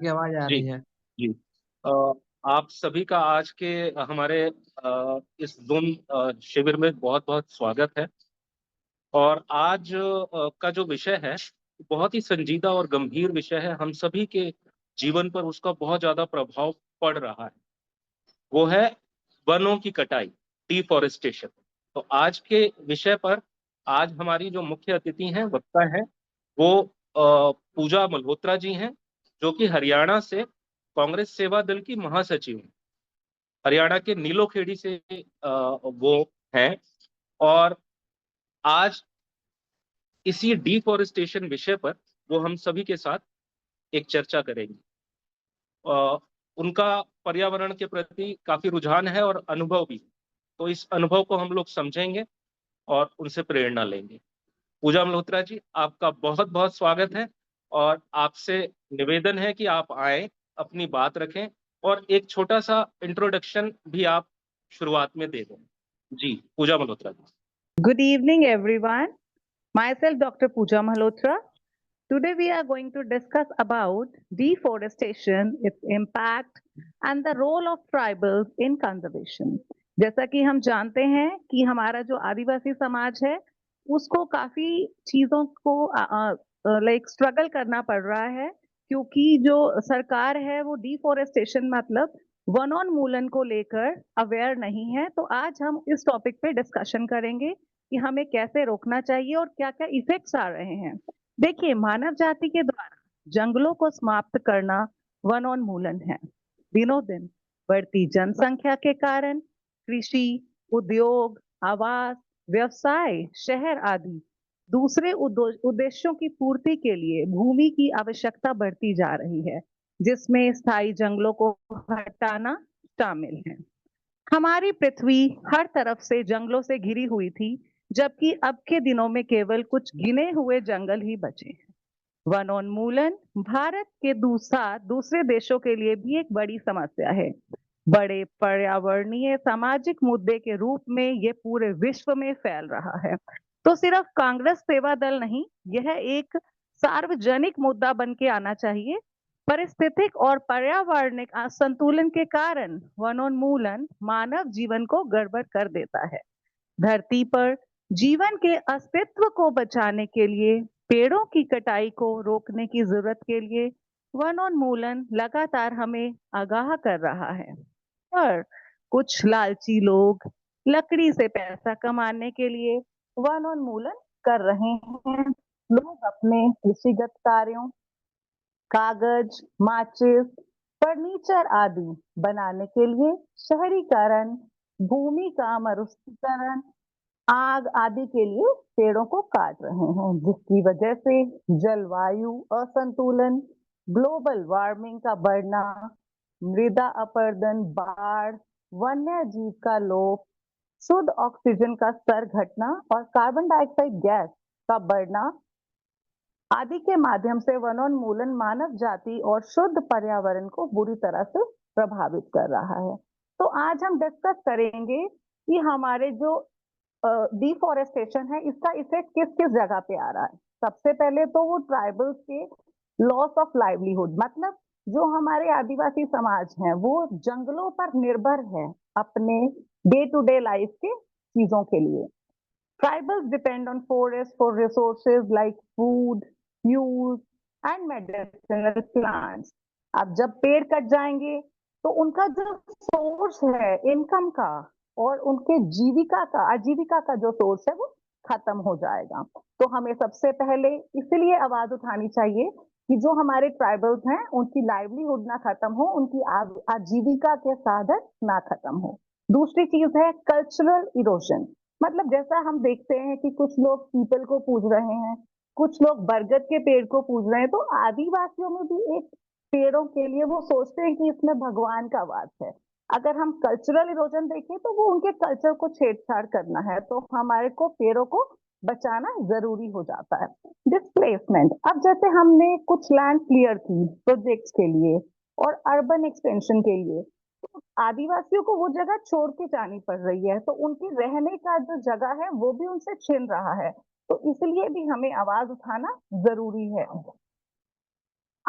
आपकी आवाज आ जी रही है। जी। अ, आप सभी का आज के हमारे इस जूम शिविर में बहुत बहुत स्वागत है। और आज का जो विषय है बहुत ही संजीदा और गंभीर विषय है। हम सभी के जीवन पर उसका बहुत ज्यादा प्रभाव पड़ रहा है। वो है वनों की कटाई, डिफॉरेस्टेशन। तो आज के विषय पर आज हमारी जो मुख्य अतिथि हैं, वक्ता है, वो पूजा मल्होत्रा जी हैं, जो कि हरियाणा से कांग्रेस सेवा दल की महासचिव हैं। हरियाणा के नीलोखेड़ी से वो हैं। और आज इसी डिफॉरेस्टेशन विषय पर वो हम सभी के साथ एक चर्चा करेंगे। अ, उनका पर्यावरण के प्रति काफी रुझान है और अनुभव भी। तो इस अनुभव को हम लोग समझेंगे और उनसे प्रेरणा लेंगे। पूजा मल्होत्रा जी, आपका बहुत बहुत स्वागत है। और आपसे निवेदन है कि आप आए, अपनी बात रखें और एक छोटा सा इंट्रोडक्शन भी आप शुरुआत में दे दें। जी, पूजा Malhotra ji. Good evening, everyone. Myself, Dr. Pooja Malhotra. Today, we are going to discuss about deforestation, its impact, and the role of tribals in conservation. जैसा कि हम जानते हैं कि हमारा जो आदिवासी समाज है, उसको काफी चीजों को लाइक स्ट्रगल करना पड़ रहा है, क्योंकि जो सरकार है वो डिफोरेस्टेशन मतलब वनोन्मूलन को लेकर अवेयर नहीं है। तो आज हम इस टॉपिक पे डिस्कशन करेंगे कि हमें कैसे रोकना चाहिए और क्या क्या इफेक्ट्स आ रहे हैं। देखिए, मानव जाति के द्वारा जंगलों को समाप्त करना वनोन्मूलन है। दिनों दिन बढ़ती जनसंख्या के कारण कृषि, उद्योग, आवास, व्यवसाय, शहर आदि दूसरे उद्देश्यों की पूर्ति के लिए भूमि की आवश्यकता बढ़ती जा रही है, जिसमें स्थायी जंगलों को हटाना शामिल है। हमारी पृथ्वी हर तरफ से जंगलों से घिरी हुई थी, जबकि अब के दिनों में केवल कुछ गिने हुए जंगल ही बचे हैं। वनोन्मूलन भारत के दूसरे देशों के लिए भी एक बड़ी समस्या है। बड़े पर्यावरणीय सामाजिक मुद्दे के रूप में ये पूरे विश्व में फैल रहा है। तो सिर्फ कांग्रेस सेवा दल नहीं, यह एक सार्वजनिक मुद्दा बन के आना चाहिए। पारिस्थितिक और पर्यावरणिक असंतुलन के कारण वनोन्मूलन मानव जीवन को गड़बड़ कर देता है। धरती पर जीवन के अस्तित्व को बचाने के लिए पेड़ों की कटाई को रोकने की जरूरत के लिए वनोन्मूलन लगातार हमें आगाह कर रहा है। पर कुछ लालची लोग लकड़ी से पैसा कमाने के लिए वनोन्मूलन कर रहे हैं। लोग अपने कृषिगत कार्यों, कागज, माचिस, फर्नीचर आदि बनाने के लिए शहरीकरण, भूमि का मरुस्थलीकरण, आग आदि के लिए पेड़ों को काट रहे हैं, जिसकी वजह से जलवायु असंतुलन, ग्लोबल वार्मिंग का बढ़ना, मृदा अपरदन, बाढ़, वन्य जीव का लोप, शुद्ध ऑक्सीजन का स्तर घटना और कार्बन डाइऑक्साइड गैस का बढ़ना आदि के माध्यम से वनोन्मूलन मानव जाति और शुद्ध पर्यावरण को बुरी तरह से प्रभावित कर रहा है। तो आज हम डिस्कस करेंगे कि हमारे जो डिफोरेस्टेशन है, इसका इफेक्ट किस किस जगह पे आ रहा है। सबसे पहले तो वो ट्राइबल्स के लॉस ऑफ लाइवलीहुड, मतलब जो हमारे आदिवासी समाज हैं वो जंगलों पर निर्भर है अपने डे टू डे लाइफ के चीजों के लिए। Tribals depend on forests for resources like food, fuel and medicinal plants. अब जब पेड़ कट जाएंगे तो उनका जो सोर्स है इनकम का और उनके जीविका का, आजीविका का जो सोर्स है वो खत्म हो जाएगा। तो हमें सबसे पहले इसलिए आवाज उठानी चाहिए कि जो हमारे ट्राइबल्स हैं उनकी लाइवलीहुड ना खत्म हो, उनकी आजीविका के साधन ना खत्म हो। दूसरी चीज है कल्चरल इरोजन। मतलब जैसा हम देखते हैं कि कुछ लोग पीपल को पूज रहे हैं, कुछ लोग बरगद के पेड़ को पूज रहे हैं, तो आदिवासियों में भी एक पेड़ों के लिए वो सोचते हैं कि इसमें भगवान का वास है। अगर हम कल्चरल इरोजन देखें तो वो उनके कल्चर को छेड़छाड़ करना है, तो हमारे को पेड़ों को बचाना जरूरी हो जाता है। डिस्प्लेसमेंट, अब जैसे हमने कुछ लैंड क्लियर की प्रोजेक्ट्स के लिए और अर्बन एक्सटेंशन के लिए, आदिवासियों को वो जगह छोड़ के जानी पड़ रही है, तो उनके रहने का जो जगह है वो भी उनसे छिन रहा है। तो इसलिए भी हमें आवाज उठाना जरूरी है।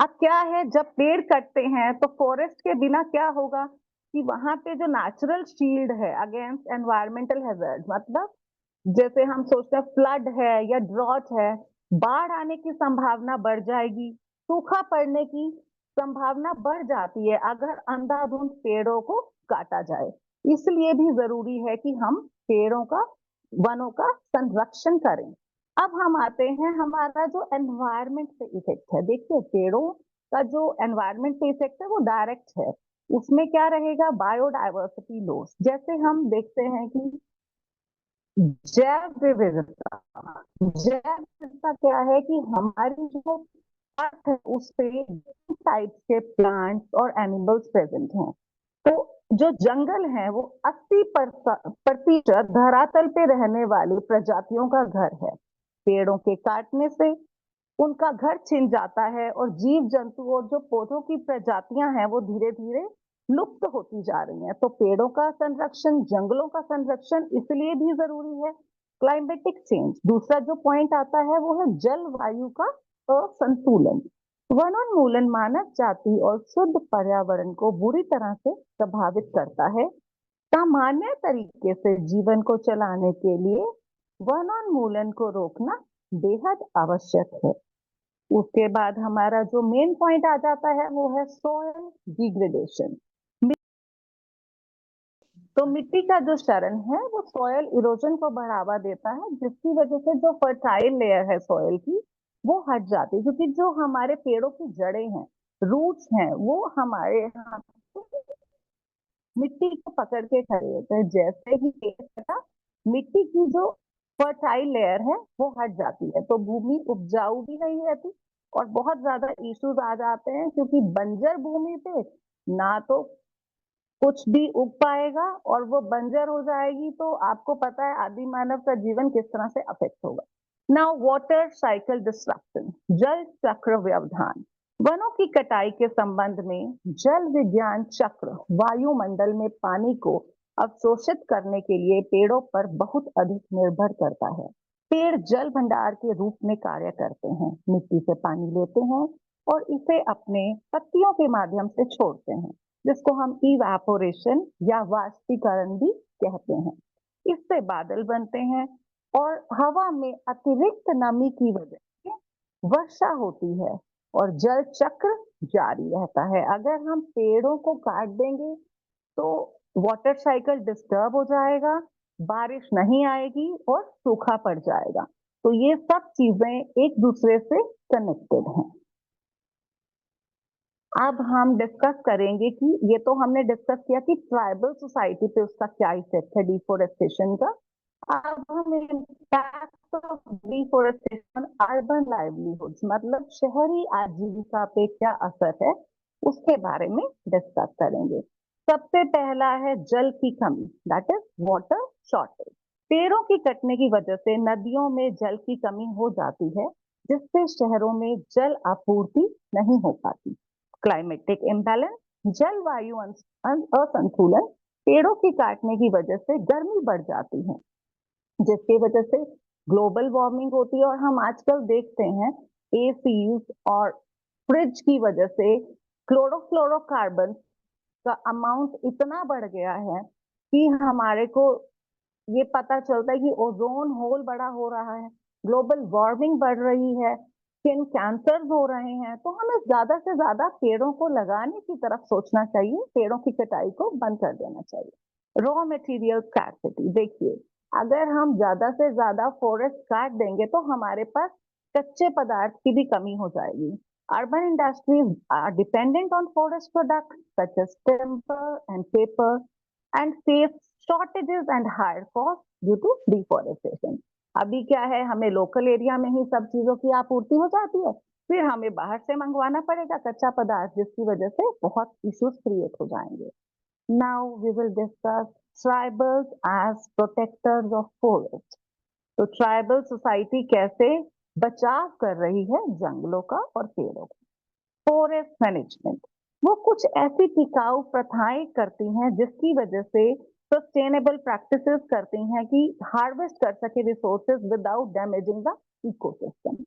अब क्या है, जब पेड़ कटते हैं तो फॉरेस्ट के बिना क्या होगा कि वहां पे जो नेचुरल शील्ड है अगेंस्ट एनवायरमेंटल हैजर्ड, मतलब जैसे हम सोचते हैं फ्लड है या ड्रॉट है, बाढ़ आने की संभावना बढ़ जाएगी, सूखा पड़ने की संभावना बढ़ जाती है अगर अंधाधुंध पेड़ों को काटा जाए। इसलिए भी जरूरी है कि हम पेड़ों का, वनों का संरक्षण करें। अब हम आते हैं हमारा जो एनवायरमेंट पे इफेक्ट है। देखिए, पेड़ों का जो एनवायरमेंट पे इफेक्ट है वो डायरेक्ट है। उसमें क्या रहेगा, बायोडायवर्सिटी लॉस। जैसे हम देखते हैं कि जैव विविधता, जैव विविधता क्या है कि हमारी जो अर्थ है उस पे टाइप्स के प्लांट्स और एनिमल्स प्रेजेंट हैं। तो जो जंगल है वो 80% धरातल पे रहने वाली प्रजातियों का घर है। पेड़ों के काटने से उनका घर छिन जाता है और जीव जंतु और जो पौधों की प्रजातियां हैं वो धीरे धीरे लुप्त होती जा रही हैं। तो पेड़ों का संरक्षण, जंगलों का संरक्षण इसलिए भी जरूरी है। क्लाइमेटिक चेंज, दूसरा जो पॉइंट आता है वो है जलवायु का असंतुलन। वनोन्मूलन मानव जाति और शुद्ध पर्यावरण को बुरी तरह से प्रभावित करता है। सामान्य तरीके से जीवन को चलाने के लिए वनोन्मूलन को रोकना बेहद आवश्यक है। उसके बाद हमारा जो मेन पॉइंट आ जाता है वो है सॉइल डिग्रेडेशन। तो मिट्टी का जो क्षरण है वो सॉइल इरोजन को बढ़ावा देता है, जिसकी वजह से जो फर्टाइल लेयर है सॉइल की वो हट जाती है, क्योंकि जो हमारे पेड़ों की जड़ें हैं, रूट्स हैं, वो हमारे यहाँ मिट्टी को पकड़ के खड़े होते हैं। जैसे ही पेड़ कटा, मिट्टी की जो फर्टाइल लेयर है वो हट जाती है, तो भूमि उपजाऊ भी नहीं रहती और बहुत ज्यादा इश्यूज आ जाते हैं, क्योंकि बंजर भूमि पे ना तो कुछ भी उग पाएगा और वो बंजर हो जाएगी, तो आपको पता है आदि मानव का जीवन किस तरह से अफेक्ट होगा। नाउ वाटर साइकिल डिस्ट्रक्शन, जल चक्र व्यवधान। वनों की कटाई के संबंध में जल विज्ञान चक्र वायुमंडल में पानी को अवशोषित करने के लिए पेड़ों पर बहुत अधिक निर्भर करता है। पेड़ जल भंडार के रूप में कार्य करते हैं, मिट्टी से पानी लेते हैं और इसे अपने पत्तियों के माध्यम से छोड़ते हैं, जिसको हम इवेपोरेशन या वाष्पीकरण भी कहते हैं। इससे बादल बनते हैं और हवा में अतिरिक्त नमी की वजह से वर्षा होती है और जल चक्र जारी रहता है। अगर हम पेड़ों को काट देंगे तो वाटर साइकिल डिस्टर्ब हो जाएगा, बारिश नहीं आएगी और सूखा पड़ जाएगा। तो ये सब चीजें एक दूसरे से कनेक्टेड हैं। अब हम डिस्कस करेंगे कि ये तो हमने डिस्कस किया कि ट्राइबल सोसाइटी पे उसका क्या इफेक्ट है डिफोरेस्टेशन का। अब हम impact of deforestation urban livelihoods, मतलब शहरी आजीविका पे क्या असर है, उसके बारे में डिस्कस करेंगे। सबसे पहला है जल की कमी, दैट इज वाटर शॉर्टेज। पेड़ों की कटने की वजह से नदियों में जल की कमी हो जाती है, जिससे शहरों में जल आपूर्ति नहीं हो पाती। क्लाइमेटिक इम्बैलेंस, जलवायु असंतुलन, पेड़ों की काटने की वजह से गर्मी बढ़ जाती है, जिसकी वजह से ग्लोबल वार्मिंग होती है। और हम आजकल देखते हैं एसीज और फ्रिज की वजह से क्लोरोफ्लोरोकार्बन का अमाउंट इतना बढ़ गया है कि हमारे को ये पता चलता है कि ओजोन होल बड़ा हो रहा है, ग्लोबल वार्मिंग बढ़ रही है, स्किन कैंसर हो रहे हैं। तो हमें ज्यादा से ज्यादा पेड़ों को लगाने की तरफ सोचना चाहिए, पेड़ों की कटाई को बंद कर देना चाहिए। रॉ मटेरियल स्कैर्सिटी, देखिए अगर हम ज्यादा से ज्यादा फॉरेस्ट काट देंगे तो हमारे पास कच्चे पदार्थ की भी कमी हो जाएगी। Urban industries are dependent on forest products such as timber and paper and face shortages and higher costs due to deforestation. अभी क्या है, हमें लोकल एरिया में ही सब चीजों की आपूर्ति हो जाती है, फिर हमें बाहर से मंगवाना पड़ेगा कच्चा पदार्थ, जिसकी वजह से बहुत इश्यूज क्रिएट हो जाएंगे। Now we will discuss tribals as protectors of forest. तो ट्राइबल सोसाइटी कैसे बचाव कर रही है जंगलों का और पेड़ों का। फॉरेस्ट मैनेजमेंट, वो कुछ ऐसी टिकाऊ प्रथाएं करती हैं जिसकी वजह से सस्टेनेबल प्रैक्टिसेस करती हैं कि हार्वेस्ट कर सके resources without damaging the ecosystem.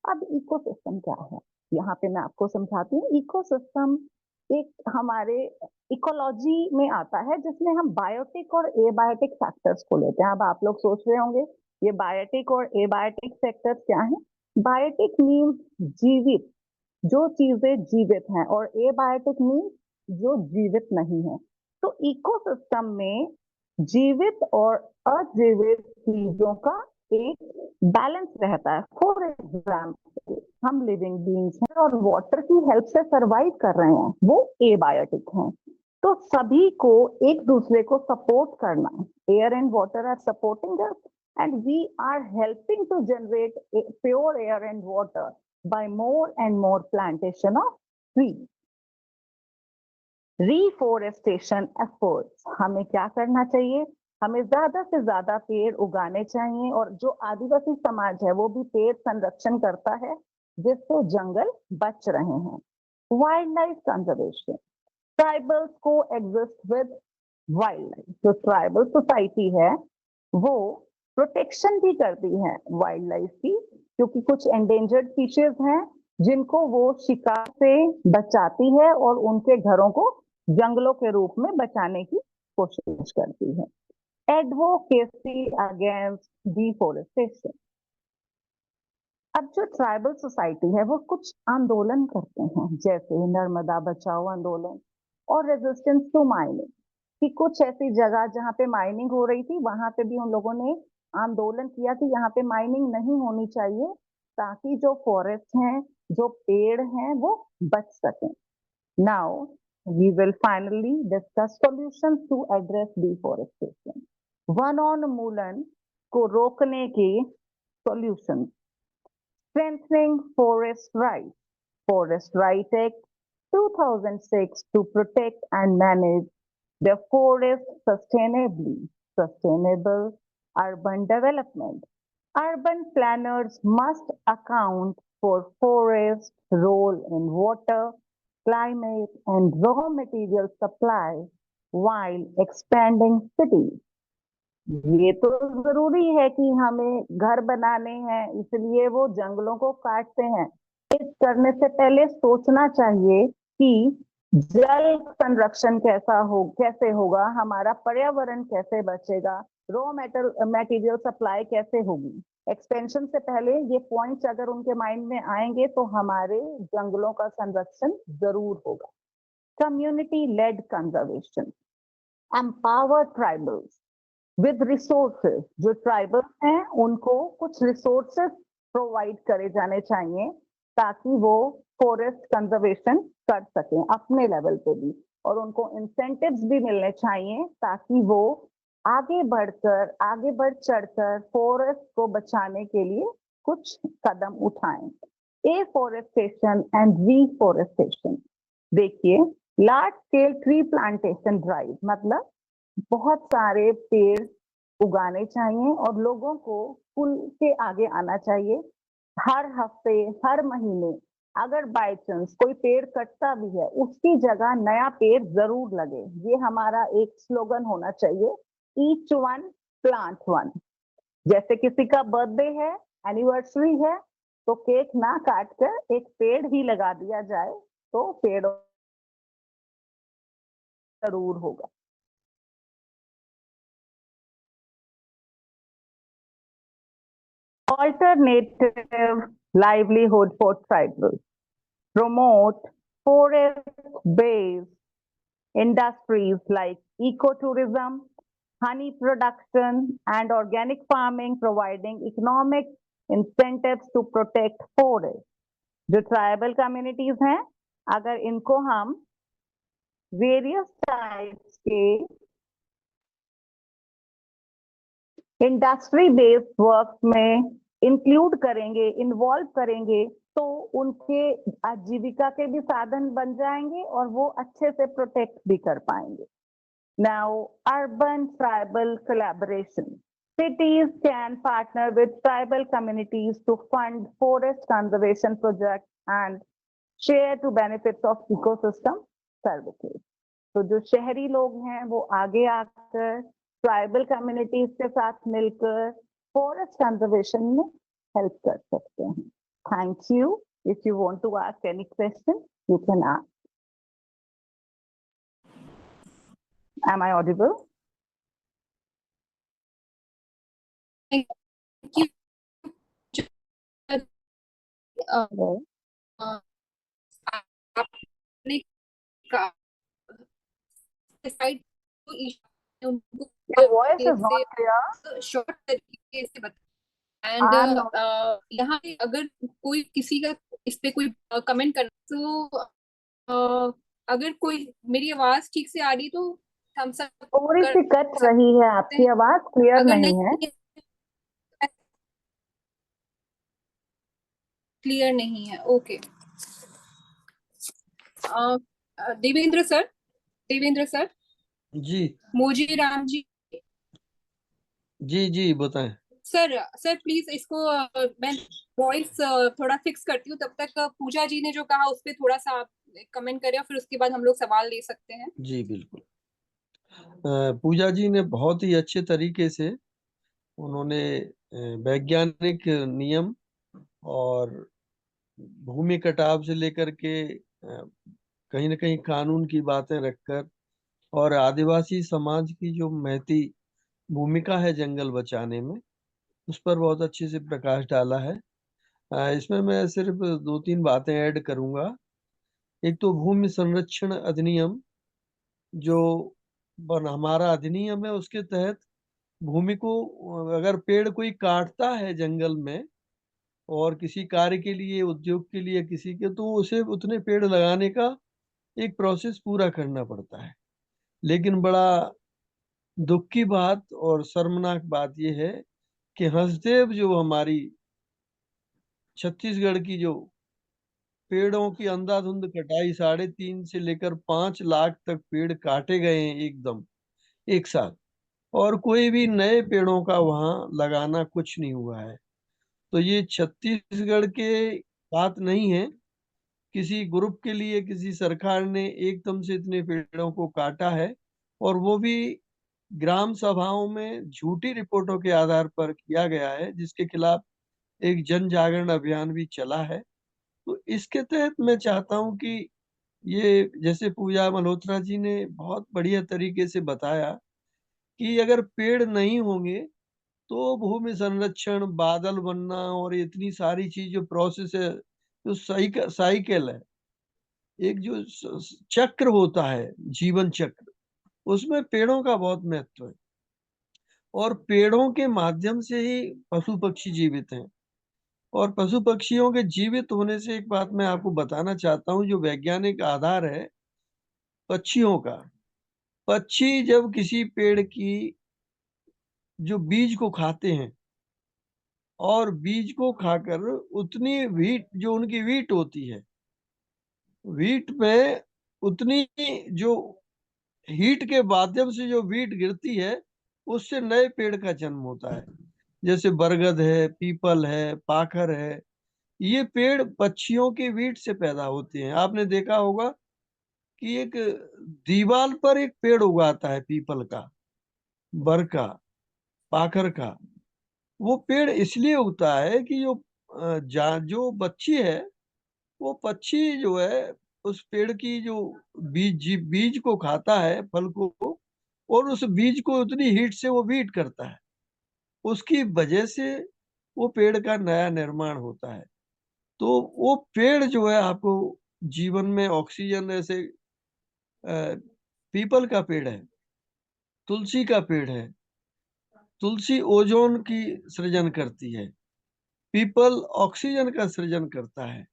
अब इकोसिस्टम क्या है? यहाँ पे मैं आपको समझाती हूँ। इकोसिस्टम एक हमारे इकोलॉजी में आता है जिसमें हम बायोटिक और एबायोटिक फैक्टर्स को लेते हैं। अब आप लोग सोच रहे होंगे ये बायोटिक और एबायोटिक फैक्टर्स क्या हैं? बायोटिक मीन्स जीवित, जो चीजें जीवित हैं, और एबायोटिक मीन्स जो जीवित नहीं है। तो इकोसिस्टम में जीवित और अजीवित चीजों का एक बैलेंस रहता है। फॉर एग्जाम्पल, हम लिविंग बीइंग्स हैं और वाटर की हेल्प से सरवाइव कर रहे हैं, वो एबायोटिक हैं। तो सभी को एक दूसरे को सपोर्ट करना, air and water are supporting us and we are helping to generate pure air and water by more and more plantation of trees. Reforestation efforts, हमें क्या करना चाहिए? हमें ज्यादा से ज्यादा पेड़ उगाने चाहिए, और जो आदिवासी समाज है वो भी पेड़ संरक्षण करता है जिससे जंगल बच रहे हैं। वाइल्ड लाइफ कंजर्वेशन, ट्राइबल्स को एग्जिस्ट विद वाइल्ड लाइफ। जो ट्राइबल सोसाइटी है वो प्रोटेक्शन भी करती है वाइल्ड लाइफ की, क्योंकि कुछ एंडेंजर्ड फिशेज हैं जिनको वो शिकार से बचाती है और उनके घरों को जंगलों के रूप में बचाने की कोशिश करती है। एडवोकेसी अगेंस्ट डिफोरेस्टेशन, अब जो ट्राइबल सोसाइटी है वो कुछ आंदोलन करते हैं, जैसे नर्मदा बचाओ आंदोलन और रेजिस्टेंस टू माइनिंग, कि कुछ ऐसी जगह जहाँ पे माइनिंग हो रही थी वहां पे भी उन लोगों ने आंदोलन किया कि यहाँ पे माइनिंग नहीं होनी चाहिए, ताकि जो फॉरेस्ट हैं, जो पेड़ हैं, वो बच सकें। Now we will finally discuss solutions to address deforestation. वनोन्मूलन को रोकने के solution: strengthening Forest Right Act 2006 to protect and manage the forest sustainably, sustainable urban development. Urban planners must account for forest role in water, climate, and raw material supply while expanding cities. ये तो जरूरी है कि हमें घर बनाने हैं, इसलिए वो जंगलों को काटते हैं। इस करने से पहले सोचना चाहिए कि जल संरक्षण कैसे होगा, हमारा पर्यावरण कैसे बचेगा, रॉ मटेरियल सप्लाई कैसे होगी। एक्सपेंशन से पहले ये पॉइंट्स अगर उनके माइंड में आएंगे तो हमारे जंगलों का संरक्षण जरूर होगा। Community lead conservation, empower tribals with resources. जो ट्राइबल्स हैं उनको कुछ रिसोर्सेज प्रोवाइड करे जाने चाहिए ताकि वो फॉरेस्ट कंजर्वेशन कर सकें अपने लेवल पे भी, और उनको इंसेंटिव्स भी मिलने चाहिए ताकि वो आगे बढ़ चढ़कर फॉरेस्ट को बचाने के लिए कुछ कदम उठाएं। एफॉरेस्टेशन एंड रीफॉरेस्टेशन, देखिए, large scale tree plantation drive मतलब बहुत सारे पेड़ उगाने चाहिए और लोगों को खुल के आगे आना चाहिए। हर हफ्ते, हर महीने अगर बाय चांस कोई पेड़ कटता भी है, उसकी जगह नया पेड़ जरूर लगे। ये हमारा एक स्लोगन होना चाहिए, ईच वन प्लांट वन। जैसे किसी का बर्थडे है, एनिवर्सरी है, तो केक ना काट कर एक पेड़ ही लगा दिया जाए तो पेड़ जरूर होगा। Alternative livelihood for tribals: promote forest-based industries like ecotourism, honey production, and organic farming, providing economic incentives to protect forest. जो ट्राइबल कम्युनिटीज हैं, अगर इनको हम वेरियस टाइप्स के इंडस्ट्री बेस्ड वर्क में इंक्लूड करेंगे, इन्वॉल्व करेंगे, तो उनके आजीविका के भी साधन बन जाएंगे और वो अच्छे से प्रोटेक्ट भी कर पाएंगे। Now urban tribal collaboration: cities can partner with tribal communities to fund forest conservation projects and share to benefits of ecosystem services. तो जो शहरी लोग हैं वो आगे आकर ट्राइबल कम्युनिटीज के साथ मिलकर फॉरेस्ट कंजर्वेशन में हेल्प कर सकते हैं। Thank you. If you want to ask any question, you can ask. Am I audible? Thank you. Hello. आपने Your voice is not clear. Short तरीके से बता I'm एंड यहाँ पे अगर कोई किसी का इस पे कोई कमेंट करना तो अगर कोई मेरी आवाज ठीक से आ रही तो हम सब थोड़ी सी कट रही है, आपकी आवाज क्लियर अगर नहीं है। क्लियर नहीं है, ओके। देवेंद्र सर जी मोजी राम जी जी बताएं। सर प्लीज इसको मैं वॉइस थोड़ा फिक्स करती हूँ, तब तक पूजा जी ने जो कहा उस पर थोड़ा सा कमेंट करें, फिर उसके बाद हम लोग सवाल ले सकते हैं। जी बिल्कुल। पूजा जी ने बहुत ही अच्छे तरीके से उन्होंने वैज्ञानिक नियम और भूमि कटाव से लेकर के कहीं न कहीं कानून की बातें रखकर और आदिवासी समाज की जो महती भूमिका है जंगल बचाने में, उस पर बहुत अच्छे से प्रकाश डाला है। इसमें मैं सिर्फ 2-3 बातें ऐड करूंगा। एक तो भूमि संरक्षण अधिनियम जो हमारा अधिनियम है, उसके तहत भूमि को अगर पेड़ कोई काटता है जंगल में और किसी कार्य के लिए, उद्योग के लिए किसी के, तो उसे उतने पेड़ लगाने का एक प्रोसेस पूरा करना पड़ता है। लेकिन बड़ा दुख की बात और शर्मनाक बात यह है कि हंसदेव जो हमारी छत्तीसगढ़ की जो पेड़ों की अंधाधुंध कटाई 3.5 से लेकर 5 लाख तक पेड़ काटे गए हैं एकदम एक साथ, और कोई भी नए पेड़ों का वहां लगाना कुछ नहीं हुआ है। तो ये छत्तीसगढ़ के बात नहीं है, किसी ग्रुप के लिए किसी सरकार ने एकदम से इतने पेड़ों को काटा है, और वो भी ग्राम सभाओं में झूठी रिपोर्टों के आधार पर किया गया है, जिसके खिलाफ एक जन जागरण अभियान भी चला है। तो इसके तहत मैं चाहता हूं कि ये, जैसे पूजा मल्होत्रा जी ने बहुत बढ़िया तरीके से बताया कि अगर पेड़ नहीं होंगे तो भूमि संरक्षण, बादल बनना और इतनी सारी चीज जो प्रोसेस है, जो साइकिल है, एक जो चक्र होता है, जीवन चक्र, उसमें पेड़ों का बहुत महत्व है। और पेड़ों के माध्यम से ही पशु पक्षी जीवित हैं। और पशु पक्षियों के जीवित होने से एक बात मैं आपको बताना चाहता हूँ, जो वैज्ञानिक आधार है पक्षियों का। पक्षी जब किसी पेड़ की जो बीज को खाते हैं और बीज को खाकर उतनी वीट, जो उनकी वीट होती है, वीट में उतनी जो हीट के माध्यम से जो वीट गिरती है, उससे नए पेड़ का जन्म होता है। जैसे बरगद है, पीपल है, पाखर है, ये पेड़ पक्षियों की वीट से पैदा होते हैं। आपने देखा होगा कि एक दीवार पर एक पेड़ उगाता है पीपल का, बर का, पाखर का। वो पेड़ इसलिए उगता है कि जो बच्ची है, वो पक्षी जो है उस पेड़ की जो बीज को खाता है, फल को, और उस बीज को उतनी हीट से वो वीट करता है, उसकी वजह से वो पेड़ का नया निर्माण होता है। तो वो पेड़ जो है आपको जीवन में ऑक्सीजन, जैसे पीपल का पेड़ है, तुलसी का पेड़ है, तुलसी ओजोन की सृजन करती है, पीपल ऑक्सीजन का सृजन करता है।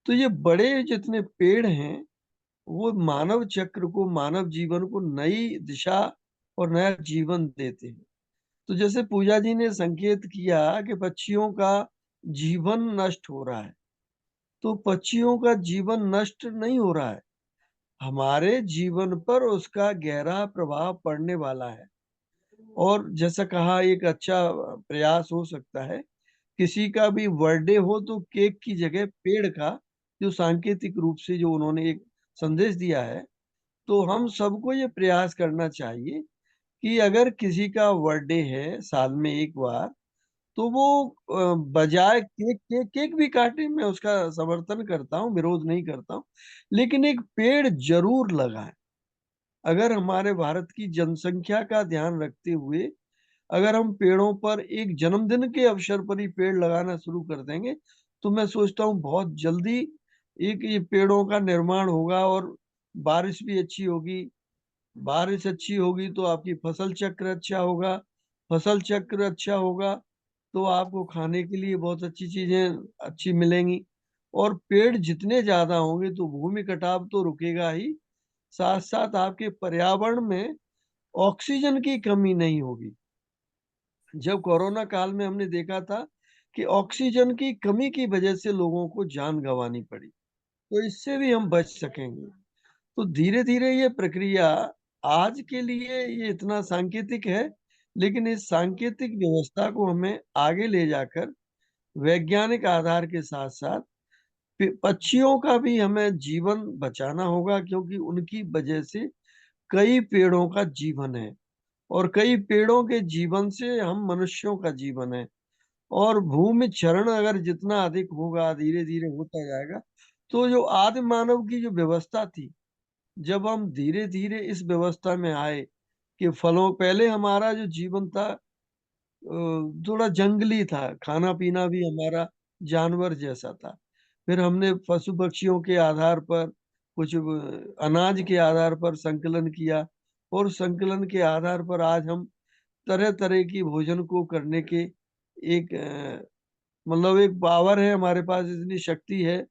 तो ये बड़े जितने पेड़ हैं, वो मानव चक्र को, मानव जीवन को नई दिशा और नया जीवन देते हैं। तो जैसे पूजा जी ने संकेत किया कि पक्षियों का जीवन नष्ट हो रहा है, तो पक्षियों का जीवन नष्ट नहीं हो रहा है, हमारे जीवन पर उसका गहरा प्रभाव पड़ने वाला है। और जैसा कहा, एक अच्छा प्रयास हो सकता है, किसी का भी बर्थडे हो तो केक की जगह पेड़ का, जो सांकेतिक रूप से जो उन्होंने एक संदेश दिया है, तो हम सबको ये प्रयास करना चाहिए कि अगर किसी का बर्थडे है साल में एक बार, तो वो बजाय केक केक केक भी काटे, मैं उसका समर्थन करता हूँ, विरोध नहीं करता हूँ, लेकिन एक पेड़ जरूर लगाएं। अगर हमारे भारत की जनसंख्या का ध्यान रखते हुए अगर हम पेड़ों पर एक जन्मदिन के अवसर पर ही पेड़ लगाना शुरू कर देंगे, तो मैं सोचता हूँ बहुत जल्दी एक ये पेड़ों का निर्माण होगा और बारिश भी अच्छी होगी। बारिश अच्छी होगी तो आपकी फसल चक्र अच्छा होगा, फसल चक्र अच्छा होगा तो आपको खाने के लिए बहुत अच्छी चीजें अच्छी मिलेंगी। और पेड़ जितने ज्यादा होंगे तो भूमि कटाव तो रुकेगा ही, साथ साथ आपके पर्यावरण में ऑक्सीजन की कमी नहीं होगी। जब कोरोना काल में हमने देखा था कि ऑक्सीजन की कमी की वजह से लोगों को जान गंवानी पड़ी, तो इससे भी हम बच सकेंगे। तो धीरे धीरे ये प्रक्रिया आज के लिए ये इतना सांकेतिक है, लेकिन इस सांकेतिक व्यवस्था को हमें आगे ले जाकर वैज्ञानिक आधार के साथ साथ पक्षियों का भी हमें जीवन बचाना होगा, क्योंकि उनकी वजह से कई पेड़ों का जीवन है और कई पेड़ों के जीवन से हम मनुष्यों का जीवन है। और भूमि क्षरण अगर जितना अधिक होगा, धीरे धीरे होता जाएगा, तो जो आदि मानव की जो व्यवस्था थी, जब हम धीरे धीरे इस व्यवस्था में आए कि फलों, पहले हमारा जो जीवन था थोड़ा जंगली था, खाना पीना भी हमारा जानवर जैसा था। फिर हमने पशु पक्षियों के आधार पर कुछ अनाज के आधार पर संकलन किया, और संकलन के आधार पर आज हम तरह तरह की भोजन को करने के एक मतलब एक पावर है हमारे पास, इतनी शक्ति है,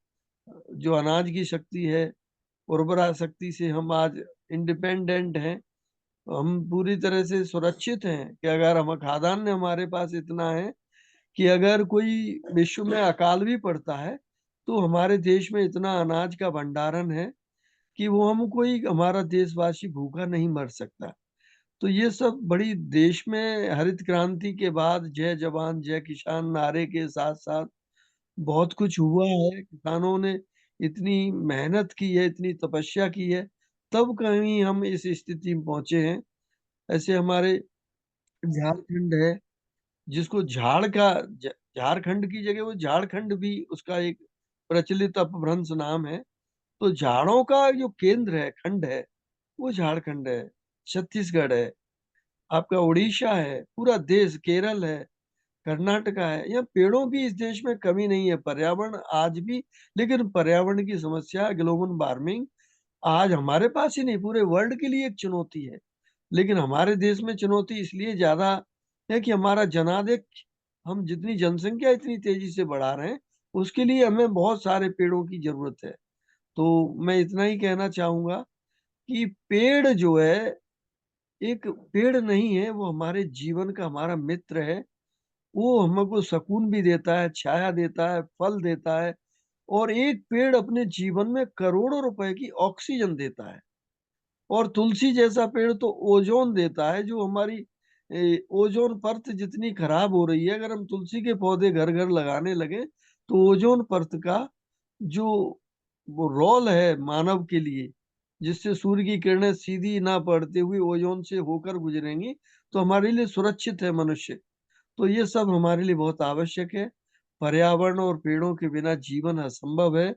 जो अनाज की शक्ति है, उर्वरा शक्ति से हम आज इंडिपेंडेंट हैं। हम पूरी तरह से सुरक्षित हैं कि अगर हम खाद्यान्न हमारे पास इतना है कि अगर कोई विश्व में अकाल भी पड़ता है तो हमारे देश में इतना अनाज का भंडारण है कि वो हम कोई हमारा देशवासी भूखा नहीं मर सकता। तो ये सब बड़ी देश में हरित क्रांति के बाद जय जवान जय किसान नारे के साथ साथ बहुत कुछ हुआ है। किसानों ने इतनी मेहनत की है, इतनी तपस्या की है, तब कहीं हम इस स्थिति में पहुंचे हैं। ऐसे हमारे झारखंड है, जिसको झारखंड की जगह वो झारखंड भी उसका एक प्रचलित अपभ्रंश नाम है। तो झाड़ों का जो केंद्र है, खंड है, वो झारखंड है, छत्तीसगढ़ है, आपका उड़ीसा है, पूरा देश, केरल है, कर्नाटका है। यहाँ पेड़ों की इस देश में कमी नहीं है, पर्यावरण आज भी, लेकिन पर्यावरण की समस्या ग्लोबल वार्मिंग आज हमारे पास ही नहीं पूरे वर्ल्ड के लिए एक चुनौती है। लेकिन हमारे देश में चुनौती इसलिए ज्यादा है कि हमारा जनादेश, हम जितनी जनसंख्या इतनी तेजी से बढ़ा रहे हैं, उसके लिए हमें बहुत सारे पेड़ों की जरूरत है। तो मैं इतना ही कहना चाहूंगा कि पेड़ जो है, एक पेड़ नहीं है, वो हमारे जीवन का हमारा मित्र है। वो हमको सुकून भी देता है, छाया देता है, फल देता है, और एक पेड़ अपने जीवन में करोड़ों रुपए की ऑक्सीजन देता है। और तुलसी जैसा पेड़ तो ओजोन देता है, जो हमारी ओजोन परत जितनी खराब हो रही है, अगर हम तुलसी के पौधे घर घर लगाने लगे तो ओजोन परत का जो वो रोल है मानव के लिए, जिससे सूर्य की किरणें सीधी ना पड़ते हुए ओजोन से होकर गुजरेंगी, तो हमारे लिए सुरक्षित है मनुष्य। तो ये सब हमारे लिए बहुत आवश्यक है। पर्यावरण और पेड़ों के बिना जीवन असंभव है।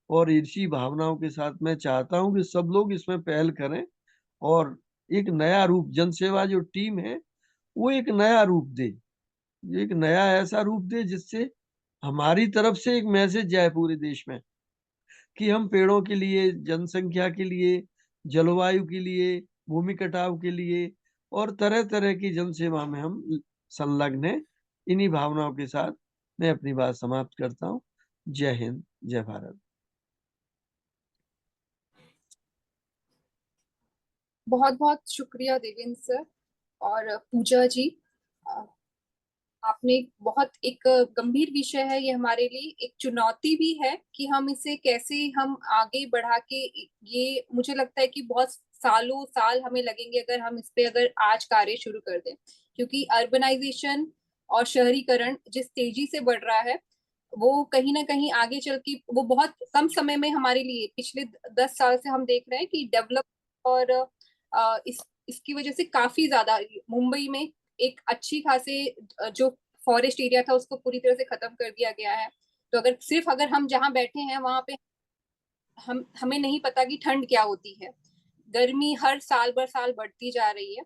और इसी भावनाओं के साथ मैं चाहता हूँ कि सब लोग इसमें पहल करें और एक नया रूप, जनसेवा जो टीम है वो एक नया रूप दे, एक नया ऐसा रूप दे जिससे हमारी तरफ से एक मैसेज जाए पूरे देश में कि हम पेड़ों के लिए, जनसंख्या के लिए, जलवायु के लिए, भूमि कटाव के लिए और तरह तरह की जनसेवा में हम संलग्न हैं। इन्हीं भावनाओं के साथ मैं अपनी बात समाप्त करता हूँ। जय हिंद, जय भारत। बहुत बहुत शुक्रिया देवेंद्र सर और पूजा जी। अ, आपने बहुत एक गंभीर विषय है ये, हमारे लिए एक चुनौती भी है कि हम इसे कैसे हम आगे बढ़ा के, ये मुझे लगता है कि बहुत सालों साल हमें लगेंगे अगर हम इस पे अगर आज कार्य शुरू कर दें, क्योंकि अर्बनाइजेशन और शहरीकरण जिस तेजी से बढ़ रहा है वो कहीं ना कहीं आगे चल के वो बहुत कम समय में हमारे लिए, पिछले 10 साल से हम देख रहे हैं कि डेवलप और इसकी वजह से काफी ज्यादा मुंबई में एक अच्छी खासे जो फॉरेस्ट एरिया था उसको पूरी तरह से खत्म कर दिया गया है। तो अगर हम जहाँ बैठे हैं वहां पे हमें नहीं पता कि ठंड क्या होती है, गर्मी हर साल बर साल बढ़ती जा रही है।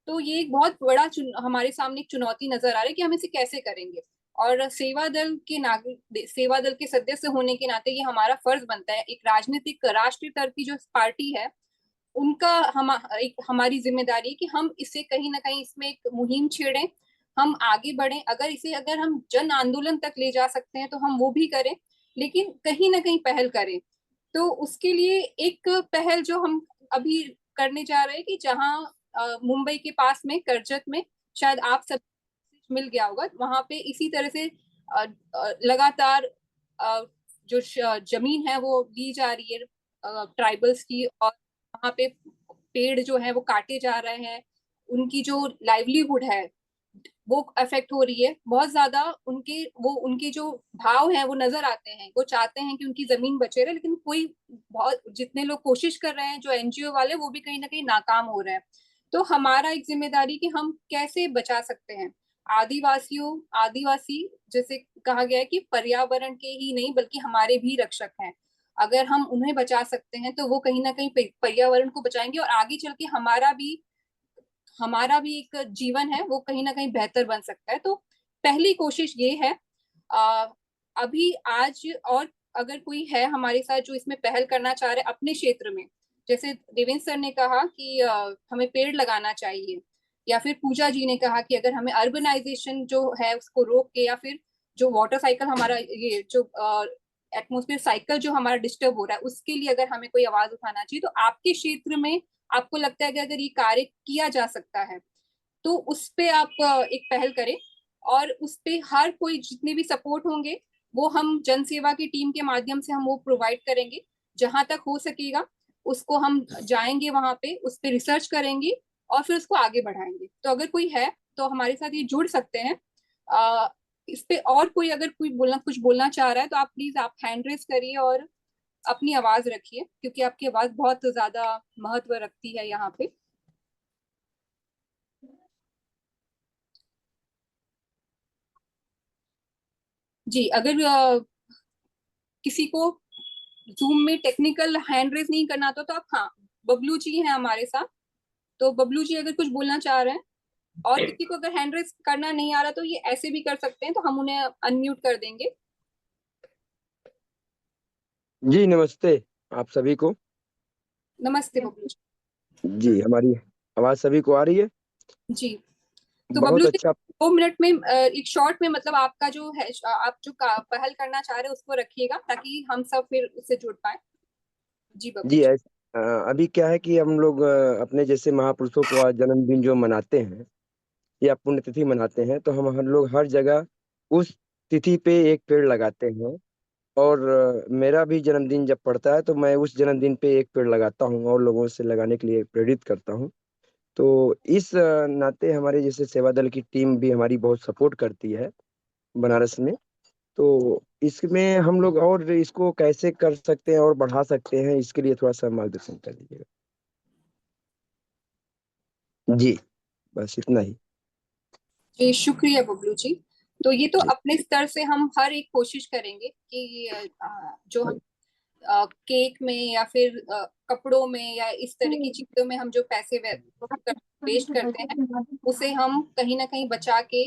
तो ये एक बहुत बड़ा हमारे सामने एक चुनौती नजर आ रही है कि हम इसे कैसे करेंगे। और सेवा दल के सदस्य होने के नाते ये हमारा फर्ज बनता है, एक राजनीतिक राष्ट्रीय स्तर की जो पार्टी है उनका एक हमारी जिम्मेदारी है कि हम इसे कहीं ना कहीं इसमें एक मुहिम छेड़ें, हम आगे बढ़ें। अगर हम जन आंदोलन तक ले जा सकते हैं तो हम वो भी करें, लेकिन कहीं ना कहीं पहल करें। तो उसके लिए एक पहल जो हम अभी करने जा रहे हैं कि जहाँ मुंबई के पास में कर्जत में, शायद आप सब मिल गया होगा, वहां पे इसी तरह से लगातार जो जमीन है वो ली जा रही है ट्राइबल्स की, और वहां पे पेड़ जो है वो काटे जा रहे हैं, उनकी जो लाइवलीहुड है वो अफेक्ट हो रही है बहुत ज्यादा। उनके जो भाव हैं वो नजर आते हैं, वो चाहते हैं कि उनकी जमीन बचे रहे, लेकिन कोई बहुत जितने लोग कोशिश कर रहे हैं जो एनजीओ वाले, वो भी कहीं ना कहीं नाकाम हो रहे हैं। तो हमारा एक जिम्मेदारी कि हम कैसे बचा सकते हैं आदिवासी, जैसे कहा गया है कि पर्यावरण के ही नहीं बल्कि हमारे भी रक्षक हैं। अगर हम उन्हें बचा सकते हैं तो वो कहीं ना कहीं पर्यावरण को बचाएंगे, और आगे चल के हमारा भी एक जीवन है वो कहीं ना कहीं बेहतर बन सकता है। तो पहली कोशिश ये है आ, अभी आज, और अगर कोई है हमारे साथ जो इसमें पहल करना चाह रहे अपने क्षेत्र में, जैसे देवेंद्र सर ने कहा कि हमें पेड़ लगाना चाहिए, या फिर पूजा जी ने कहा कि अगर हमें अर्बनाइजेशन जो है उसको रोक के, या फिर जो वाटर साइकिल हमारा ये जो एटमोस्फेयर साइकिल जो हमारा डिस्टर्ब हो रहा है उसके लिए अगर हमें कोई आवाज उठाना चाहिए, तो आपके क्षेत्र में आपको लगता है कि अगर ये कार्य किया जा सकता है तो उस पे आप एक पहल करें, और उस पे हर कोई जितने भी सपोर्ट होंगे वो हम जन सेवा की टीम के माध्यम से हम वो प्रोवाइड करेंगे। जहां तक हो सकेगा उसको हम जाएंगे वहां पे, उस पे रिसर्च करेंगे और फिर उसको आगे बढ़ाएंगे। तो अगर कोई है तो हमारे साथ ये जुड़ सकते हैं। इस पे और कोई अगर कुछ बोलना चाह रहा है तो आप प्लीज आप हैंड रेस करिए और अपनी आवाज रखिए, क्योंकि आपकी आवाज बहुत ज्यादा महत्व रखती है यहाँ पे। जी, अगर किसी को जूम में टेक्निकल हैंड रेज नहीं करना तो आप, हाँ, बबलू जी हैं हमारे साथ, तो बबलू जी अगर कुछ बोलना चाह रहे हैं, और किसी को अगर हैंड रेज करना नहीं आ रहा तो ये ऐसे भी कर सकते हैं, तो हम उन्हें अनम्यूट कर देंगे। जी नमस्ते आप सभी को। नमस्ते बबलू जी। जी हमारी आवाज सभी को आ रही है? जी, तो बहुत बबलू जी अच्छा। 2 मिनट में एक शॉर्ट में, मतलब आपका जो है आप जो पहल करना चाह रहे हैं उसको रखिएगा ताकि हम सब फिर उससे जुड़ पाए। जी बबलू जी जी। अभी क्या है कि हम लोग अपने जैसे महापुरुषों को आज जन्मदिन जो मनाते हैं या पुण्यतिथि मनाते हैं, तो हम हर लोग हर जगह उस तिथि पे एक पेड़ लगाते हैं। और मेरा भी जन्मदिन जब पड़ता है तो मैं उस जन्मदिन पे एक पेड़ लगाता हूँ और लोगों से लगाने के लिए प्रेरित करता हूँ। तो इस नाते हमारे जैसे सेवा दल की टीम भी हमारी बहुत सपोर्ट करती है बनारस में। तो इसमें हम लोग और इसको कैसे कर सकते हैं और बढ़ा सकते हैं, इसके लिए थोड़ा सा मार्गदर्शन कर दीजिएगा। जी बस इतना ही। जी शुक्रिया बबलू जी। तो ये तो जी अपने स्तर से हम हर एक कोशिश करेंगे कि जो हम केक में या फिर कपड़ों में या इस तरह की चीजों में हम जो पैसे वेस्ट करते हैं उसे हम कहीं ना कहीं बचा के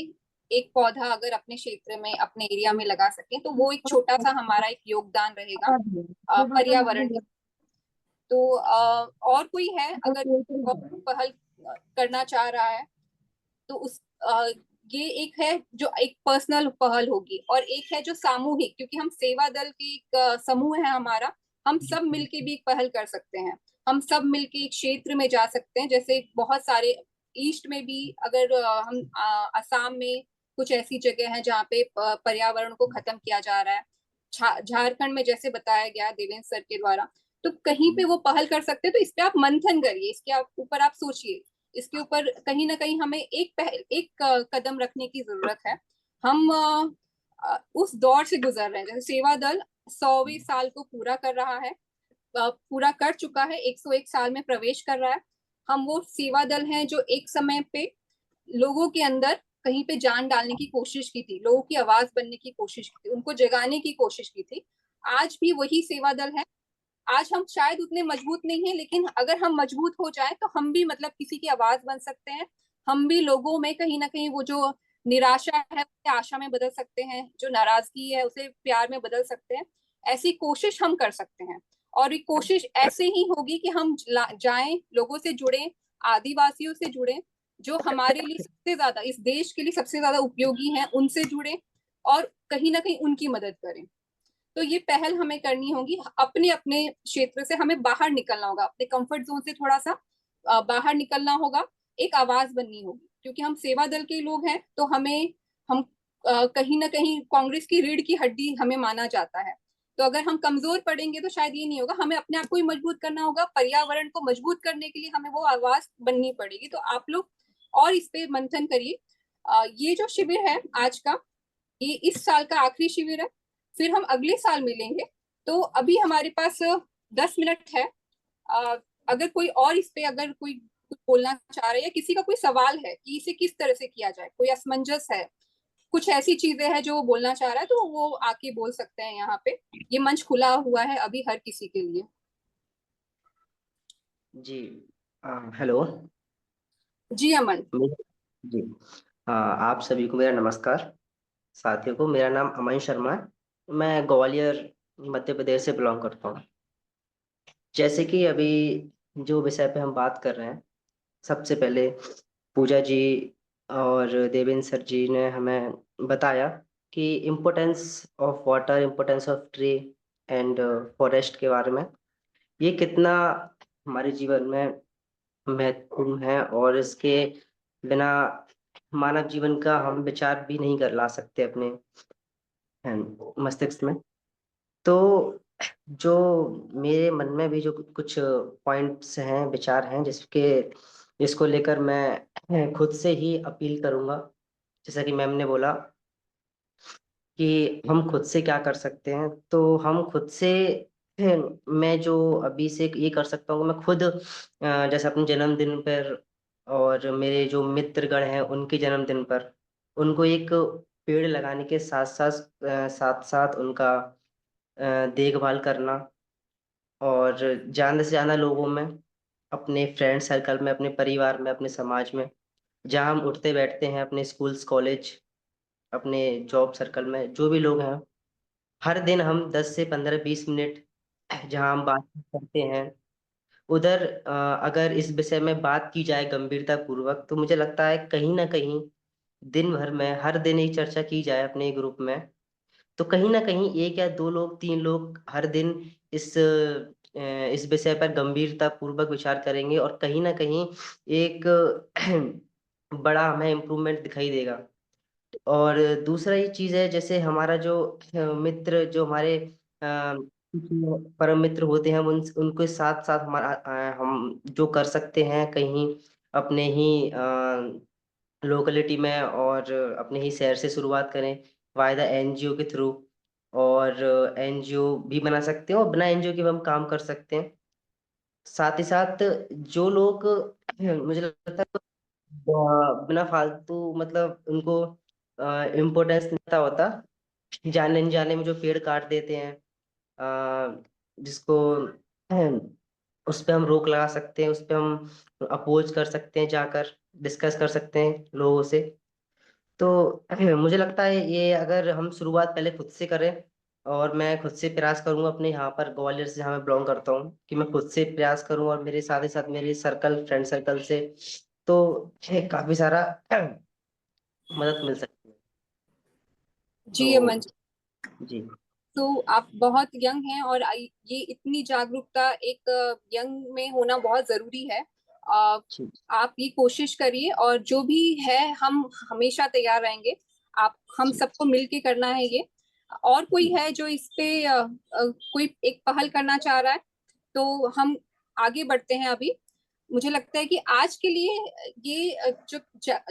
एक पौधा अगर अपने क्षेत्र में अपने एरिया में लगा सकें तो वो एक छोटा सा हमारा एक योगदान रहेगा पर्यावरण के। तो और कोई है अगर और पहल करना चाह रहा है तो ये एक है जो एक पर्सनल पहल होगी, और एक है जो सामूहिक, क्योंकि हम सेवा दल की एक समूह है हमारा, हम सब मिलके भी एक पहल कर सकते हैं। हम सब मिलके एक क्षेत्र में जा सकते हैं, जैसे बहुत सारे ईस्ट में भी अगर हम असम में कुछ ऐसी जगह है जहाँ पे पर्यावरण को खत्म किया जा रहा है, झारखंड में जैसे बताया गया देवेंद्र सर के द्वारा, तो कहीं पे वो पहल कर सकते हैं। तो इस पे आप मंथन करिए, इसके ऊपर आप सोचिए, इसके ऊपर कहीं ना कहीं हमें एक कदम रखने की जरूरत है। हम उस दौर से गुजर रहे हैं, जैसे सेवा दल 100वें साल को पूरा कर रहा है, पूरा कर चुका है, 101 साल में प्रवेश कर रहा है। हम वो सेवा दल हैं जो एक समय पे लोगों के अंदर कहीं पे जान डालने की कोशिश की थी, लोगों की आवाज बनने की कोशिश की थी, उनको जगाने की कोशिश की थी। आज भी वही सेवा दल है। आज हम शायद उतने मजबूत नहीं है, लेकिन अगर हम मजबूत हो जाए तो हम भी मतलब किसी की आवाज बन सकते हैं। हम भी लोगों में कहीं ना कहीं वो जो निराशा है उसे आशा में बदल सकते हैं, जो नाराजगी है उसे प्यार में बदल सकते हैं। ऐसी कोशिश हम कर सकते हैं। और ये कोशिश ऐसे ही होगी कि हम जाएं, लोगों से जुड़े, आदिवासियों से जुड़े, जो हमारे लिए सबसे ज्यादा, इस देश के लिए सबसे ज्यादा उपयोगी हैं, उनसे जुड़े और कहीं ना कहीं उनकी मदद करें। तो ये पहल हमें करनी होगी। अपने अपने क्षेत्र से हमें बाहर निकलना होगा, अपने कंफर्ट जोन से थोड़ा सा बाहर निकलना होगा, एक आवाज बननी होगी। क्योंकि हम सेवा दल के लोग हैं तो हम कहीं ना कहीं कांग्रेस की रीढ़ की हड्डी हमें माना जाता है। तो अगर हम कमजोर पड़ेंगे तो शायद ये नहीं होगा, हमें अपने आप को ही मजबूत करना होगा। पर्यावरण को मजबूत करने के लिए हमें वो आवाज बननी पड़ेगी। तो आप लोग और इस पे मंथन करिए। ये जो शिविर है आज का, ये इस साल का आखिरी शिविर है। फिर हम अगले साल मिलेंगे। तो अभी हमारे पास 10 मिनट है। अगर कोई और इस पे अगर कोई कुछ बोलना चाह रहा है या किसी का कोई सवाल है कि इसे किस तरह से किया जाए, कोई असमंजस है, कुछ ऐसी चीजें हैं जो वो बोलना चाह रहा है, तो वो आके बोल सकते हैं। यहाँ पे ये मंच खुला हुआ है अभी हर किसी के लिए। जी हेलो जी अमन। जी आप सभी को मेरा नमस्कार। साथियों को, मेरा नाम अमन शर्मा है। मैं ग्वालियर मध्य प्रदेश से बिलोंग करता हूँ। जैसे कि अभी जो विषय पे हम बात कर रहे हैं, सबसे पहले पूजा जी और देवेंद्र सर जी ने हमें बताया कि importance of water, importance of tree and forest के बारे में, ये कितना हमारे जीवन में महत्वपूर्ण है और इसके बिना मानव जीवन का हम विचार भी नहीं कर ला सकते अपने मस्तिष्क में। तो जो मेरे मन में भी जो कुछ पॉइंट्स हैं, विचार हैं, जिसको लेकर मैं खुद से ही अपील करूंगा। जैसा कि मैम ने बोला कि हम खुद से क्या कर सकते हैं, तो हम खुद से मैं जो अभी से ये कर सकता हूँ, मैं खुद जैसे अपने जन्मदिन पर और मेरे जो मित्रगण हैं उनके जन्मदिन पर उनको एक पेड़ लगाने के साथ साथ उनका देखभाल करना, और ज्यादा से ज्यादा लोगों में, अपने फ्रेंड सर्कल में, अपने परिवार में, अपने समाज में, जहाँ हम उठते बैठते हैं, अपने स्कूल्स कॉलेज, अपने जॉब सर्कल में जो भी लोग हैं, हर दिन हम 10 से 15-20 मिनट जहाँ हम बात करते हैं, उधर अगर इस विषय में बात की जाए गंभीरता पूर्वक, तो मुझे लगता है कहीं ना कहीं दिन भर में हर दिन एक चर्चा की जाए अपने ग्रुप में, तो कहीं ना कहीं एक या दो लोग, तीन लोग हर दिन इस विषय पर गंभीरता पूर्वक विचार करेंगे और कहीं ना कहीं एक बड़ा हमें इम्प्रूवमेंट दिखाई देगा। और दूसरा ये चीज है, जैसे हमारा जो मित्र, जो हमारे परम मित्र होते हैं, हम उनके साथ साथ हमारा हम जो कर सकते हैं कहीं अपने ही लोकेलिटी में और अपने ही शहर से शुरुआत करें, वायदा एनजीओ के थ्रू, और एनजीओ भी बना सकते हैं और बिना एनजीओ के भी हम काम कर सकते हैं। साथ ही साथ जो लोग मुझे लगता है बिना फालतू, मतलब उनको इम्पोर्टेंस नहीं पता होता, जाने अनजाने में जो पेड़ काट देते हैं, जिसको उस पे हम रोक लगा सकते हैं, उस पे हम अपोज कर सकते हैं, जाकर डिस्कस कर सकते हैं लोगों से। तो मुझे लगता है ये अगर हम शुरुआत पहले खुद से करें, और मैं खुद से प्रयास करूंगा अपने यहाँ पर ग्वालियर से, जहाँ मैं बिलोंग करता हूँ, कि मैं खुद से प्रयास करूँ और मेरे साथ ही साथ मेरे सर्कल, फ्रेंड सर्कल से, तो काफी सारा मदद मिल सकती है। जी तो अमन। जी तो आप बहुत यंग हैं और ये इतनी जागरूकता एक यंग में होना बहुत जरूरी है। जी आप ये कोशिश करिए और जो भी है हम हमेशा तैयार रहेंगे। आप हम जी सबको मिलके करना है ये। और कोई है जो इस पे कोई एक पहल करना चाह रहा है तो हम आगे बढ़ते हैं अभी। मुझे लगता है कि आज के लिए ये जो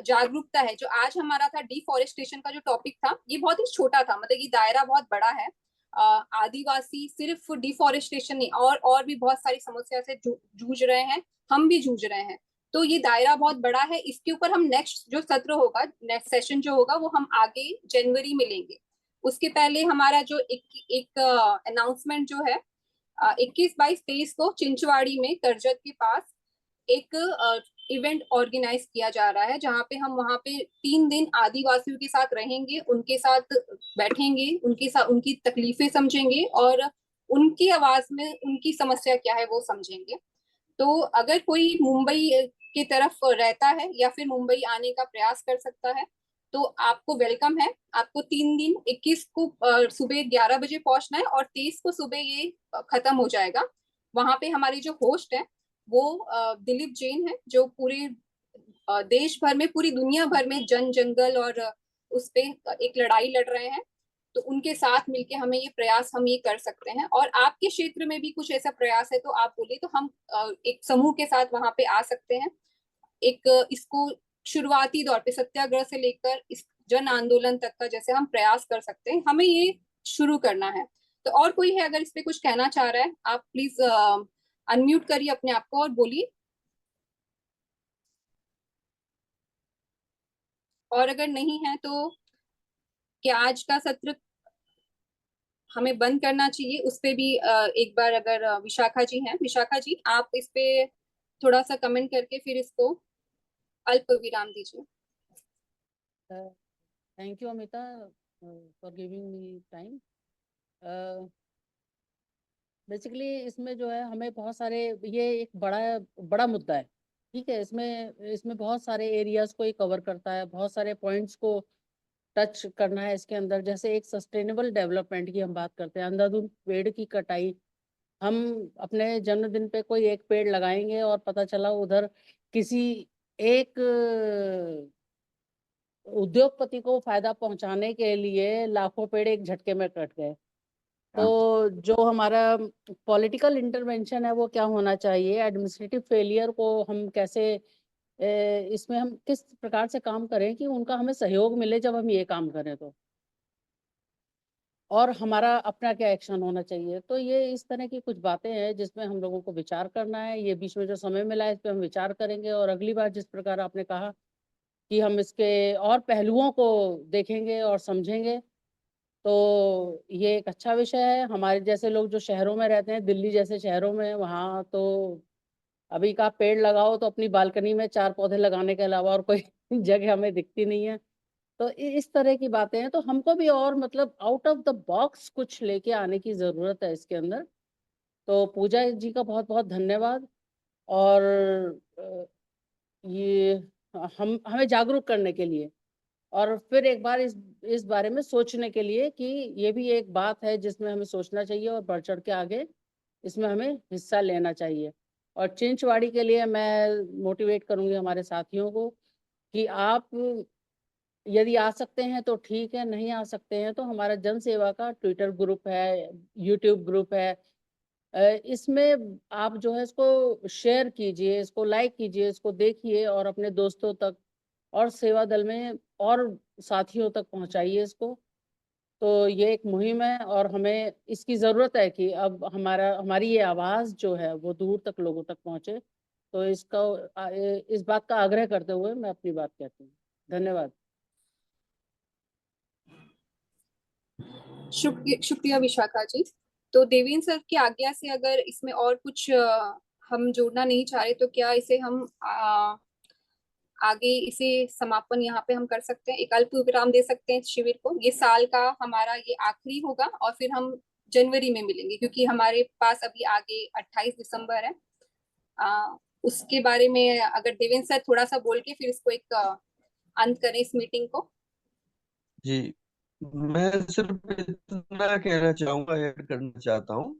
जागरूकता है, जो आज हमारा था डिफॉरेस्टेशन का जो टॉपिक था, ये बहुत ही छोटा था। मतलब ये दायरा बहुत बड़ा है। आदिवासी सिर्फ डिफॉरेस्टेशन नहीं, और भी बहुत सारी समस्या से जूझ रहे हैं, हम भी जूझ रहे हैं। तो ये दायरा बहुत बड़ा है। इसके ऊपर हम नेक्स्ट जो सत्र होगा, नेक्स्ट सेशन जो होगा, वो हम आगे जनवरी में लेंगे। उसके पहले हमारा जो एक अनाउंसमेंट जो है, 21, 22, 23 को चिंचवाड़ी में करजत के पास एक इवेंट ऑर्गेनाइज किया जा रहा है, जहाँ पे हम वहाँ पे 3 दिन आदिवासियों के साथ रहेंगे, उनके साथ बैठेंगे, उनके साथ उनकी तकलीफें समझेंगे और उनकी आवाज में उनकी समस्या क्या है वो समझेंगे। तो अगर कोई मुंबई की तरफ रहता है या फिर मुंबई आने का प्रयास कर सकता है, तो आपको वेलकम है। आपको 3 दिन, 21 को सुबह 11 बजे पहुंचना है और 23 को सुबह ये खत्म हो जाएगा। वहां पे हमारे जो होस्ट है वो दिलीप जैन है, जो पूरे देश भर में, पूरी दुनिया भर में जन जंगल और उस पे एक लड़ाई लड़ रहे हैं। तो उनके साथ मिलके हमें ये प्रयास हम ये कर सकते हैं। और आपके क्षेत्र में भी कुछ ऐसा प्रयास है तो आप बोलिए, तो हम एक समूह के साथ वहां पे आ सकते हैं। एक इसको शुरुआती दौर पे सत्याग्रह से लेकर इस जन आंदोलन तक का जैसे हम प्रयास कर सकते हैं, हमें ये शुरू करना है। तो और कोई है अगर इस पे कुछ कहना चाह रहा है, आप प्लीज अनम्यूट करिए अपने आप को और बोलिए। और अगर नहीं है तो क्या आज का सत्र हमें बंद करना चाहिए, उस पे भी एक बार अगर विशाखा जी हैं, विशाखा जी आप इस पे थोड़ा सा कमेंट करके फिर इसको अल्प विराम दीजिए। Thank you Amita for giving me time. Basically इसमें जो है हमें बहुत सारे, ये एक बड़ा बड़ा मुद्दा है, ठीक है। इसमें इसमें बहुत सारे एरियाज को ये कवर करता है, बहुत सारे पॉइंट्स को टच करना है इसके अंदर। जैसे एक सस्टेनेबल डेवलपमेंट की हम बात करते हैं, अंधाधुंध पेड़ की कटाई। हम अपने जन्मदिन पे कोई एक पेड़ लगाएंगे और पता चला उधर किसी एक उद्योगपति को फायदा पहुंचाने के लिए लाखों पेड़ एक झटके में कट गए। तो जो हमारा पॉलिटिकल इंटरवेंशन है वो क्या होना चाहिए, एडमिनिस्ट्रेटिव फेलियर को हम कैसे इसमें हम किस प्रकार से काम करें कि उनका हमें सहयोग मिले जब हम ये काम करें तो, और हमारा अपना क्या एक्शन होना चाहिए। तो ये इस तरह की कुछ बातें हैं जिसमें हम लोगों को विचार करना है। ये बीच में जो समय मिला है इस पे हम विचार करेंगे, और अगली बार जिस प्रकार आपने कहा कि हम इसके और पहलुओं को देखेंगे और समझेंगे, तो ये एक अच्छा विषय है। हमारे जैसे लोग जो शहरों में रहते हैं, दिल्ली जैसे शहरों में, वहाँ तो अभी का पेड़ लगाओ तो अपनी बालकनी में 4 पौधे लगाने के अलावा और कोई जगह हमें दिखती नहीं है। तो इस तरह की बातें हैं, तो हमको भी और मतलब आउट ऑफ द बॉक्स कुछ लेके आने की जरूरत है इसके अंदर। तो पूजा जी का बहुत बहुत धन्यवाद। और ये हम हमें जागरूक करने के लिए, और फिर एक बार इस बारे में सोचने के लिए कि ये भी एक बात है जिसमें हमें सोचना चाहिए और बढ़ चढ़ के आगे इसमें हमें हिस्सा लेना चाहिए। और चिंचवाड़ी के लिए मैं मोटिवेट करूंगी हमारे साथियों को कि आप यदि आ सकते हैं तो ठीक है, नहीं आ सकते हैं तो हमारा जन सेवा का ट्विटर ग्रुप है, यूट्यूब ग्रुप है। इसमें आप जो है इसको शेयर कीजिए, इसको लाइक कीजिए, इसको देखिए और अपने दोस्तों तक और सेवा दल में और साथियों तक पहुंचाइए इसको। तो ये एक मुहिम है और हमें इसकी ज़रूरत है कि अब हमारी ये आवाज़ जो है वो दूर तक लोगों तक पहुंचे। तो इस बात का आग्रह करते हुए मैं अपनी बात कहती हूँ। धन्यवाद। शुक्रिया विशाखा जी। तो देवेंद्र सर की आज्ञा से अगर इसमें और कुछ हम जोड़ना नहीं चाह रहे, तो क्या इसे हम आगे इसे समापन यहाँ पे हम कर सकते हैं, एक अल्प विराम दे सकते हैं इस शिविर को। ये साल का हमारा ये आखिरी होगा और फिर हम जनवरी में मिलेंगे, क्योंकि हमारे पास अभी आगे 28 दिसंबर है। उसके बारे में अगर देवेंद्र सर थोड़ा सा बोल के फिर इसको एक अंत करें इस मीटिंग को। जी, मैं सिर्फ इतना कहना चाहूंगा, ऐड करना चाहता हूँ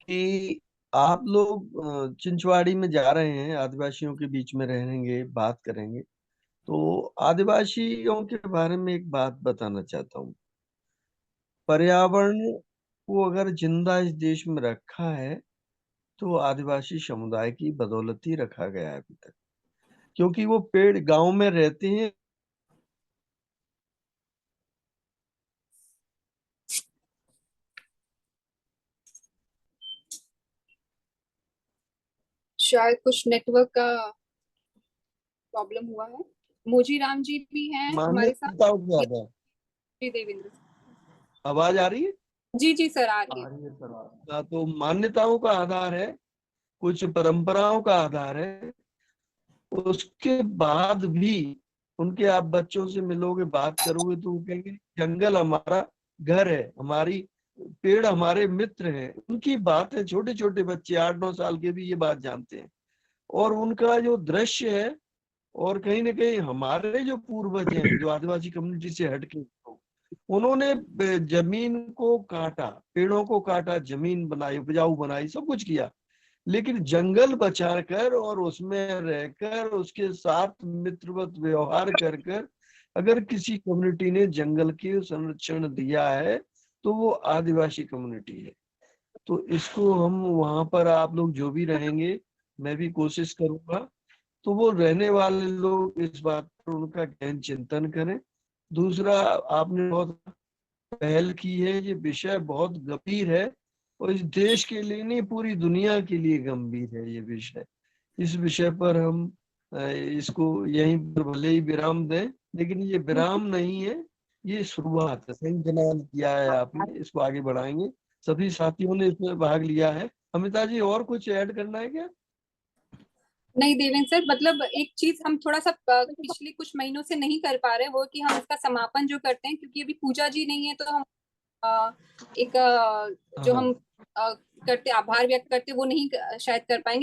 कि आप लोग चिंचवाड़ी में जा रहे हैं, आदिवासियों के बीच में रहेंगे, बात करेंगे, तो आदिवासियों के बारे में एक बात बताना चाहता हूँ। पर्यावरण को अगर जिंदा इस देश में रखा है तो आदिवासी समुदाय की बदौलत ही रखा गया है अभी तक, क्योंकि वो पेड़ गांव में रहते हैं। शायद कुछ नेटवर्क का प्रॉब्लम हुआ है। मोजी राम जी भी हैं हमारे साथ। मान्यताओं के आधार, जी देवेंद्र आवाज आ रही है? जी सर आ रही है। हाँ, तो मान्यताओं का आधार है, कुछ परंपराओं का आधार है। उसके बाद भी उनके आप बच्चों से मिलोगे, बात करोगे तो वो कहेंगे जंगल हमारा घर है, हमारी पेड़ हमारे मित्र हैं। उनकी बात है, छोटे छोटे बच्चे 8-9 साल के भी ये बात जानते हैं। और उनका जो दृश्य है, और कहीं ना कहीं हमारे जो पूर्वज हैं जो आदिवासी कम्युनिटी से हटके, उन्होंने जमीन को काटा, पेड़ों को काटा, जमीन बनाई, उपजाऊ बनाई, सब कुछ किया, लेकिन जंगल बचा कर और उसमें रहकर उसके साथ मित्रवत व्यवहार कर कर अगर किसी कम्युनिटी ने जंगल के संरक्षण दिया है तो वो आदिवासी कम्युनिटी है। तो इसको हम वहां पर आप लोग जो भी रहेंगे, मैं भी कोशिश करूंगा, तो वो रहने वाले लोग इस बात पर उनका गहन चिंतन करें। दूसरा, आपने बहुत पहल की है, ये विषय बहुत गंभीर है और इस देश के लिए नहीं, पूरी दुनिया के लिए गंभीर है ये विषय। इस विषय पर हम इसको यहीं पर भले ही विराम दें, लेकिन ये विराम नहीं है, ये शुरुआत है। सही जनाब किया है आपने, इसको आगे बढ़ाएंगे। सभी साथियों ने इसमें भाग लिया है। अमिता जी, और कुछ ऐड करना है क्या? नहीं देवेंद्र सर, मतलब एक चीज हम थोड़ा सा पिछले कुछ महीनों से नहीं कर पा रहे वो कि हम इसका समापन जो करते हैं, क्योंकि अभी पूजा जी नहीं है, तो हम एक जो हम करते आभार व्यक्त करते वो नहीं शायद कर पाएंगे।